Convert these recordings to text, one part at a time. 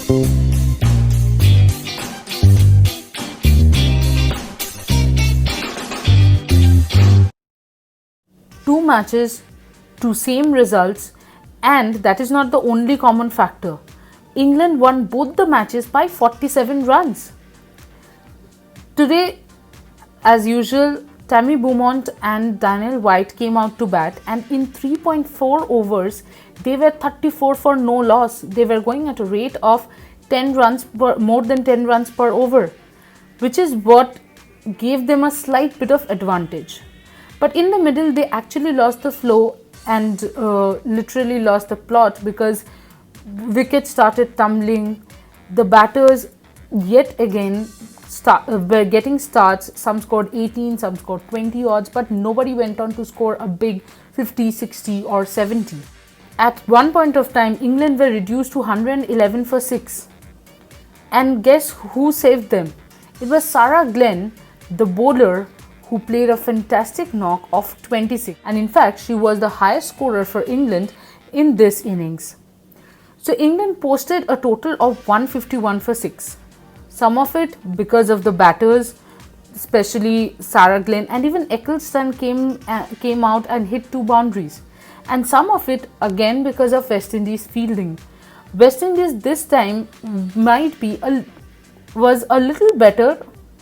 Two matches, two same results, and that is not the only common factor. England won both the matches by 47 runs. Today, as usual, Tammy Beaumont and Daniel White came out to bat, and in 3.4 overs, they were 34 for no loss. They were going at a rate of 10 runs more than 10 runs per over, which is what gave them a slight bit of advantage. But in the middle, they actually lost the flow and literally lost the plot, because wickets started tumbling. The batters yet again were getting starts. Some scored 18, some scored 20 odds, but nobody went on to score a big 50, 60 or 70. At one point of time, England were reduced to 111 for 6. And guess who saved them? It was Sarah Glenn, the bowler, who played a fantastic knock of 26. And in fact, she was the highest scorer for England in this innings. So England posted a total of 151 for 6. Some of it because of the batters, especially Sarah Glenn, and even Eccleston came out and hit 2 boundaries. And some of it again because of West Indies fielding. West Indies this time was a little better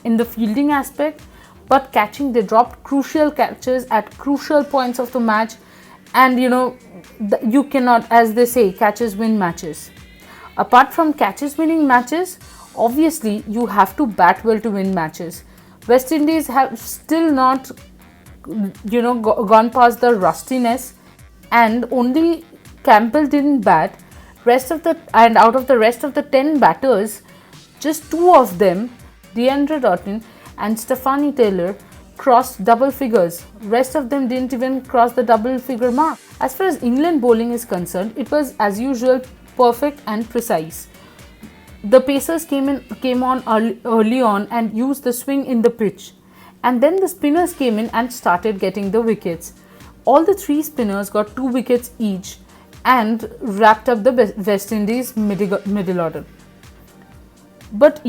in the fielding aspect, but catching, they dropped crucial catches at crucial points of the match. And you cannot, as they say, catches win matches. Apart from catches winning matches, obviously you have to bat well to win matches. West Indies have still not gone past the rustiness, and only Campbell didn't bat. Out of the rest of the 10 batters, just 2 of them, Deandra Doughton and Stephanie Taylor, crossed double figures. Rest of them didn't even cross the double figure mark. As far as England bowling is concerned, it was as usual perfect and precise. The pacers came on early on and used the swing in the pitch, and then the spinners came in and started getting the wickets. All the 3 spinners got 2 wickets each and wrapped up the West Indies middle order. But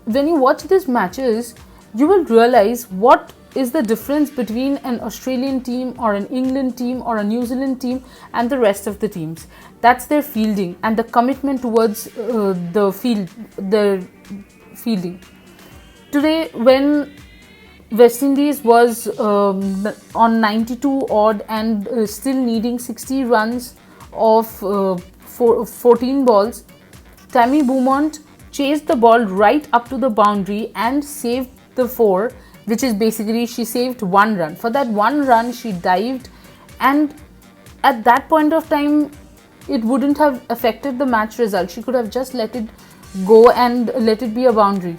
when you watch these matches, you will realize what is the difference between an Australian team or an England team or a New Zealand team and the rest of the teams. That's their fielding and the commitment towards the fielding. Today, when West Indies was on 92 odd and still needing 60 runs of 14 balls, Tammy Beaumont chased the ball right up to the boundary and saved the 4, which is basically she saved 1 run. For that 1 run, she dived, and at that point of time, it wouldn't have affected the match result. She could have just let it go and let it be a boundary.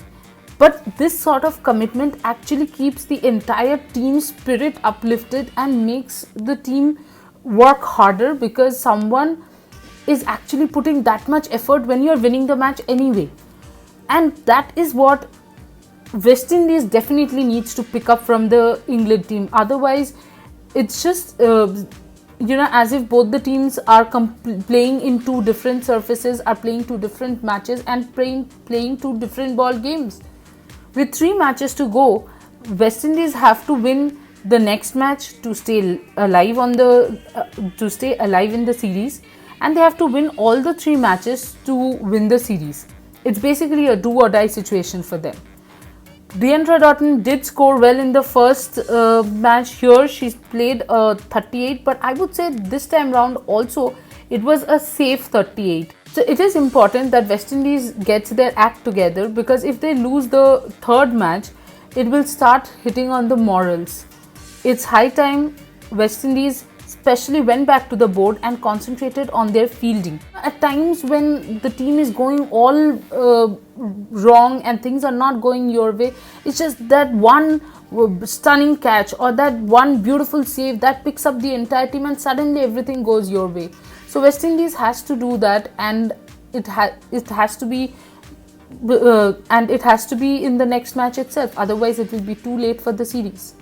But this sort of commitment actually keeps the entire team spirit uplifted and makes the team work harder, because someone is actually putting that much effort when you're winning the match anyway. And that is what West Indies definitely needs to pick up from the England team. Otherwise, it's just as if both the teams are playing in 2 different surfaces, are playing 2 different matches and playing 2 different ball games. With 3 matches to go, West Indies have to win the next match to stay alive in the series, and they have to win all the 3 matches to win the series. It's basically a do or die situation for them. Deandra Doughton did score well in the first match. Here she played 38, but I would say this time round also it was a safe 38. So it is important that West Indies gets their act together, because if they lose the 3rd match, it will start hitting on the morals. It's high time West Indies especially went back to the board and concentrated on their fielding. At times when the team is going all wrong and things are not going your way, it's just that one stunning catch or that one beautiful save that picks up the entire team and suddenly everything goes your way. So West Indies has to do that, and it has to be in the next match itself. Otherwise, it will be too late for the series.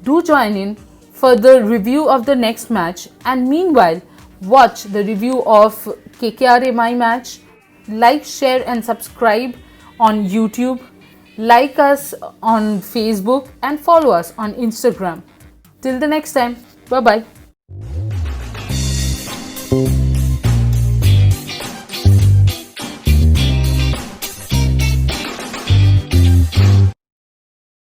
Do join in for the review of the next match, and meanwhile watch the review of KKR my match like, share, and subscribe on YouTube. Like us on Facebook and follow us on Instagram. Till the next time, bye bye.